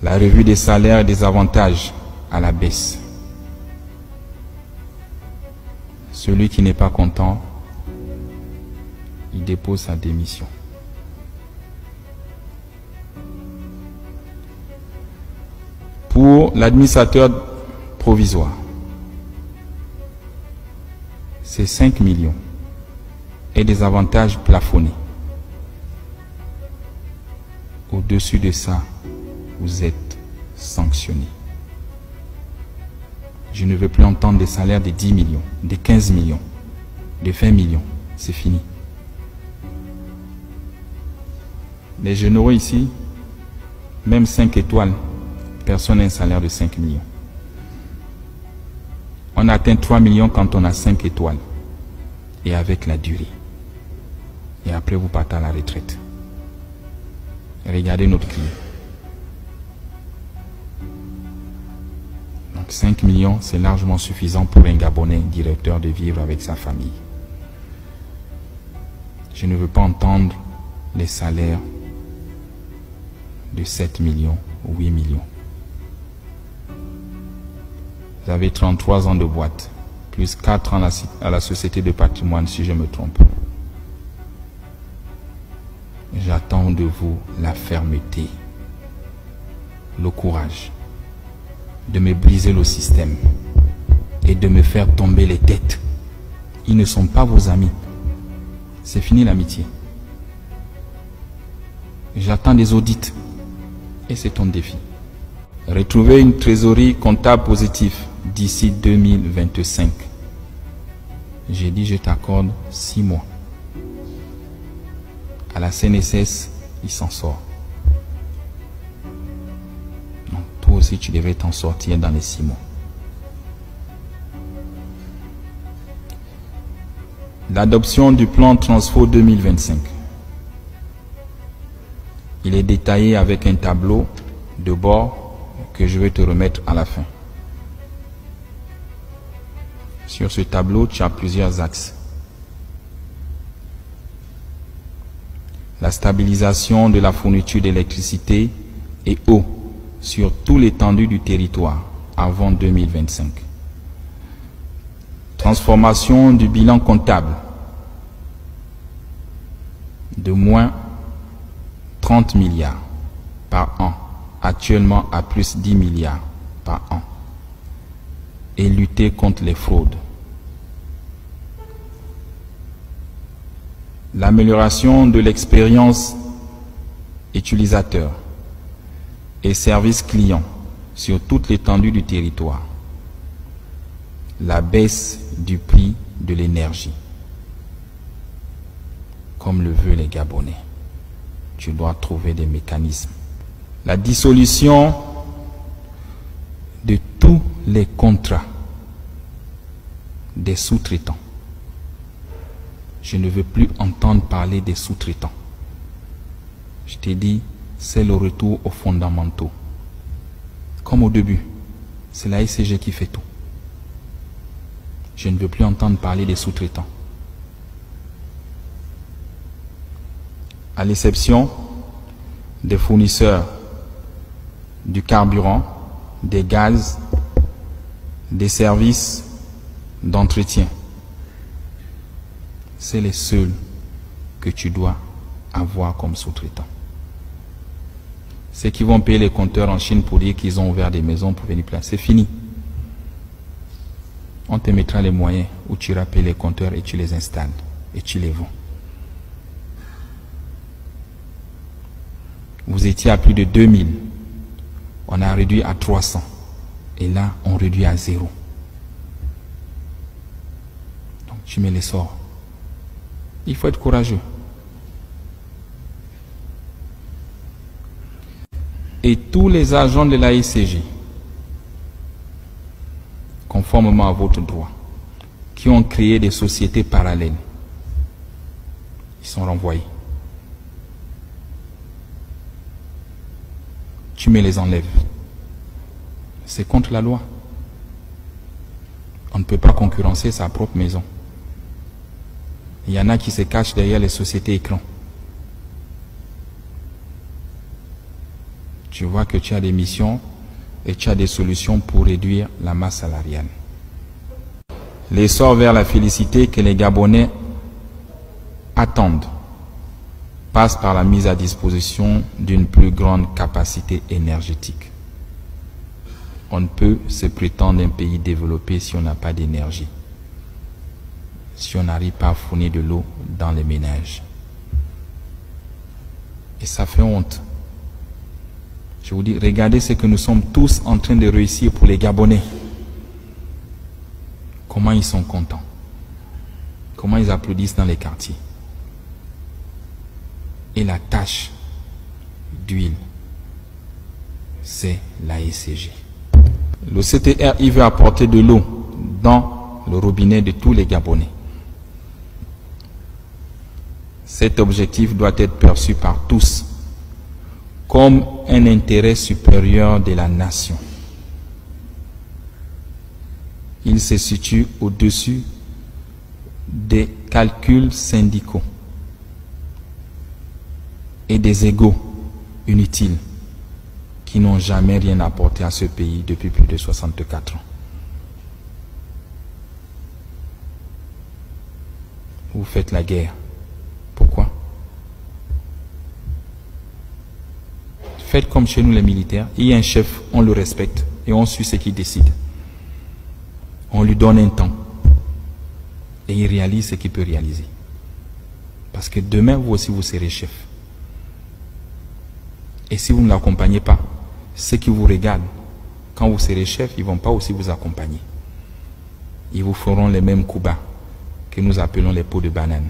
La revue des salaires et des avantages à la baisse. Celui qui n'est pas content, il dépose sa démission. Pour l'administrateur provisoire, c'est 5 millions et des avantages plafonnés. Au-dessus de ça, vous êtes sanctionné. Je ne veux plus entendre des salaires de 10 millions, de 15 millions, de 20 millions. C'est fini. Les généraux ici, même 5 étoiles, personne n'a un salaire de 5 millions. On atteint 3 millions quand on a 5 étoiles. Et avec la durée. Et après, vous partez à la retraite. Regardez notre client. Donc 5 millions, c'est largement suffisant pour un Gabonais directeur de vivre avec sa famille. Je ne veux pas entendre les salaires de 7 millions ou 8 millions. Vous avez 33 ans de boîte, plus 4 ans à la société de patrimoine, si je me trompe. J'attends de vous la fermeté, le courage de me briser le système et de me faire tomber les têtes. Ils ne sont pas vos amis. C'est fini l'amitié. J'attends des audits et c'est ton défi. Retrouver une trésorerie comptable positive d'ici 2025. J'ai dit je t'accorde 6 mois. À la CNSS, il s'en sort. Donc toi aussi tu devrais t'en sortir dans les 6 mois. L'adoption du plan Transfo 2025. Il est détaillé avec un tableau de bord que je vais te remettre à la fin. Sur ce tableau, tu as plusieurs axes. La stabilisation de la fourniture d'électricité et eau sur tout l'étendue du territoire avant 2025. Transformation du bilan comptable de moins 30 milliards par an, actuellement à plus 10 milliards par an, et lutter contre les fraudes. L'amélioration de l'expérience utilisateur et service client sur toute l'étendue du territoire. La baisse du prix de l'énergie, comme le veulent les Gabonais. Tu dois trouver des mécanismes. La dissolution de tous les contrats des sous-traitants. Je ne veux plus entendre parler des sous-traitants. Je t'ai dit, c'est le retour aux fondamentaux. Comme au début, c'est la SCG qui fait tout. Je ne veux plus entendre parler des sous-traitants. À l'exception des fournisseurs du carburant, des gaz, des services d'entretien. C'est les seuls que tu dois avoir comme sous-traitants. Ceux qui vont payer les compteurs en Chine pour dire qu'ils ont ouvert des maisons pour venir placer, c'est fini. On te mettra les moyens où tu iras payer les compteurs et tu les installes et tu les vends. Vous étiez à plus de 2000. On a réduit à 300. Et là, on réduit à 0. Donc tu mets les sorts. Il faut être courageux. Et tous les agents de la SCG, conformément à votre droit, qui ont créé des sociétés parallèles, ils sont renvoyés. Tu me les enlèves. C'est contre la loi. On ne peut pas concurrencer sa propre maison. Il y en a qui se cachent derrière les sociétés écrans. tu vois que tu as des missions et tu as des solutions pour réduire la masse salariale. L'essor vers la félicité que les Gabonais attendent passe par la mise à disposition d'une plus grande capacité énergétique. On ne peut se prétendre un pays développé si on n'a pas d'énergie, si on n'arrive pas à fournir de l'eau dans les ménages. Et ça fait honte. Je vous dis, regardez ce que nous sommes tous en train de réussir pour les Gabonais. Comment ils sont contents. Comment ils applaudissent dans les quartiers. Et la tâche d'huile, c'est la SCG. Le CTR, il veut apporter de l'eau dans le robinet de tous les Gabonais. Cet objectif doit être perçu par tous comme un intérêt supérieur de la nation. Il se situe au-dessus des calculs syndicaux et des égos inutiles qui n'ont jamais rien apporté à ce pays depuis plus de 64 ans. Vous faites la guerre. Pourquoi? Faites comme chez nous les militaires. Il y a un chef, on le respecte et on suit ce qu'il décide. On lui donne un temps et il réalise ce qu'il peut réaliser. Parce que demain, vous aussi, vous serez chef. Et si vous ne l'accompagnez pas, ceux qui vous regardent, quand vous serez chef, ils ne vont pas aussi vous accompagner. Ils vous feront les mêmes coups bas que nous appelons les pots de banane.